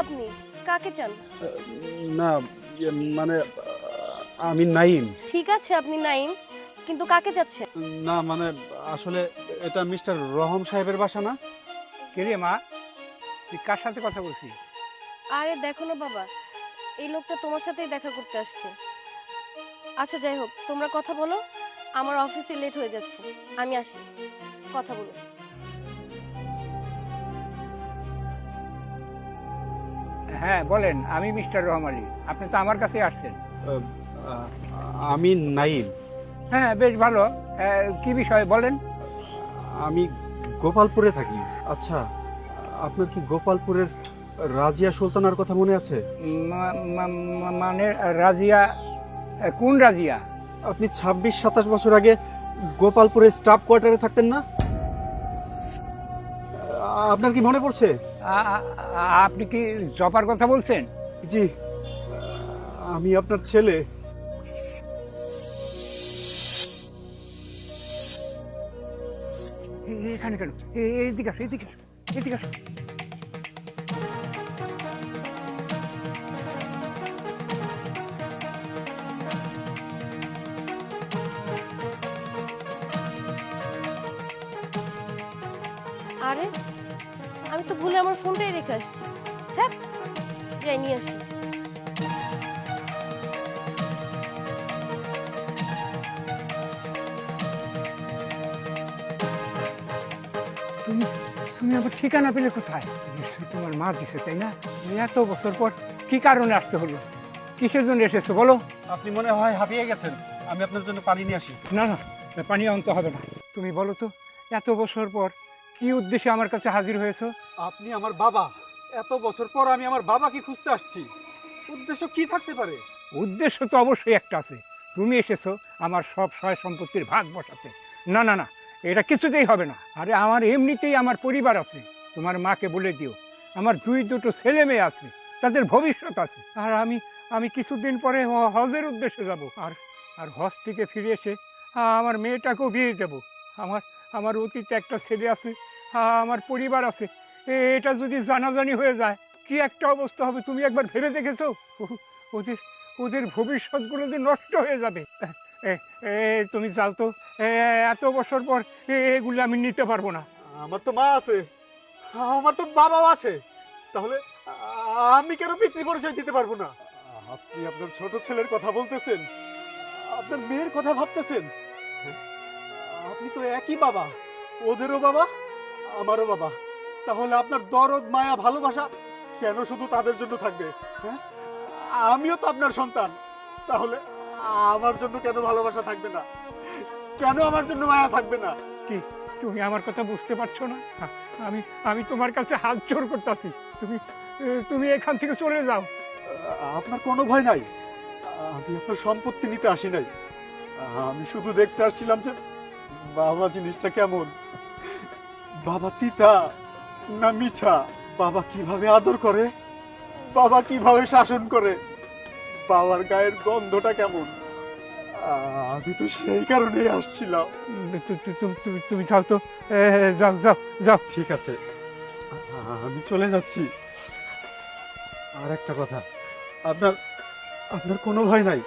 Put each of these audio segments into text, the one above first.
আপনি কাকে চান? না মানে আমি নাইম। ঠিক আছে আপনি নাইম, কিন্তু কাকে চাচ্ছেন? না মানে আসলে এটা মিস্টার রহম সাহেবের বাসা না? কে রে মা, তুই কার সাথে কথা বলছিস? আরে দেখো না বাবা, এই লোকটা তোমার সাথেই দেখা করতে আসছে। আচ্ছা যাই হোক, তোমরা কথা বলো, আমার অফিসে লেট হয়ে যাচ্ছে, আমি আসি, কথা বলো। হ্যাঁ বলেন, আমি মিস্টার রহম আলী। আপনি তো আমার কাছে আসছেন। আমি নাইম। হ্যাঁ বেশ ভালো। কি বিষয় বলেন? আমি গোপালপুরে থাকি। আচ্ছা, আপনার কি গোপালপুরের রাজিয়া সুলতানার কথা মনে আছে? মানে রাজিয়া? কোন রাজিয়া? আপনি 26-27 বছর আগে গোপালপুরে স্টাফ কোয়ার্টারে থাকতেন না? আপনার কি মনে পড়ছে? আপনি কি জপার কথা বলছেন? জি, আমি আপনার ছেলে। এখানে কেন? এইদিকে আসো, এদিকে আসো, এদিকে আসো। আরে আমি তো ভুলে আমার ফোনটাই রেখে আসছি। হ্যাঁ যাই নিয়ে আসি। তুমি তুমি আবার ঠিকানা পেলে কোথায়? নিশ্চয়ই তোমার মা দিছে, তাই না? এত বছর পর কি কারণে আসতে হলো? কিসের জন্য এসেছো বলো? আপনি মনে হয় হাঁপিয়ে গেছেন, আমি আপনার জন্য পানি নিয়ে আসি। না না, পানি আনতে হবে না। তুমি বলো তো, এত বছর পর কি উদ্দেশ্যে আমার কাছে হাজির হয়েছো? আপনি আমার বাবা। এত বছর পর আমি আমার বাবাকে খুঁজতে আসছি। উদ্দেশ্য কি থাকতে পারে? উদ্দেশ্য তো অবশ্যই একটা আছে। তুমি এসেছো আমার সব সয় সম্পত্তির ভাগ বসাতে। না না না, এটা কিছুতেই হবে না। আরে আমার এমনিতেই আমার পরিবার আছে। তোমার মাকে বলে দিও আমার দুটো ছেলে মেয়ে আছে, তাদের ভবিষ্যৎ আছে। আর আমি আমি কিছুদিন পরে হজের উদ্দেশ্যে যাব। আর আর হজ থেকে ফিরে এসে আমার মেয়েটাকেও বিয়ে দেবো। আমার আমার অতীতে একটা ছেলে আছে, আমার পরিবার আছে। এটা যদি জানাজানি হয়ে যায় কি একটা অবস্থা হবে তুমি একবার ভেবে দেখেছো? ওদের ওদের ভবিষ্যৎগুলো যে নষ্ট হয়ে যাবে। তুমি যাও তো, এত বছর পর এগুলো আমি নিতে পারবো না। আমার তো মা আছে, আমার তো বাবাও আছে, তাহলে আমি কেন পিতৃ পরিচয় দিতে পারবো না? আপনি আপনার ছোট ছেলের কথা বলতেছেন, আপনার মেয়ের কথা ভাবতেছেন। আপনি তো একই বাবা, ওদেরও বাবা আমারও বাবা। তাহলে আপনার দরদ মায়া ভালোবাসা কেন শুধু তাদের জন্য থাকবে? হ্যাঁ, আমিও তো আপনার সন্তান, তাহলে আমার জন্য কেন ভালোবাসা থাকবে না? কেন আমার জন্য মায়া থাকবে না? কি তুমি আমার কথা বুঝতে পারছো না? আমি আমি তোমার কাছে হাত জোড় করতেছি, তুমি তুমি এখান থেকে চলে যাও। আপনার কোনো ভয় নাই, আমি আপনার সম্পত্তি নিতে আসি নাই। আমি শুধু দেখতে আসছিলাম যে বাবা জিনিসটা কেমন, বাবা তিতা না মিঠা, বাবা কিভাবে আদর করে, বাবা কিভাবে শাসন করে, বাবার গায়ের গন্ধটা কেমন। আমি তো সেই কারণেই আসছিলাম। তুমি যাও তো, যাও যাও যাও। ঠিক আছে, আমি চলে যাচ্ছি। আর একটা কথা, আপনার আপনার কোনো ভয় নাই?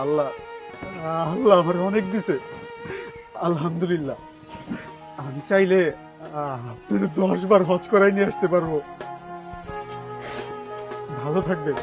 আল্লাহ আল্লাহ আমার অনেক দিছে, আলহামদুলিল্লাহ। আমি চাইলে আপনার 10 বার হজ করাই নিয়ে আসতে পারবো। ভালো থাকবেন।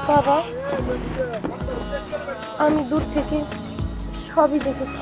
বাবা আমি দূর থেকে সবই দেখেছি।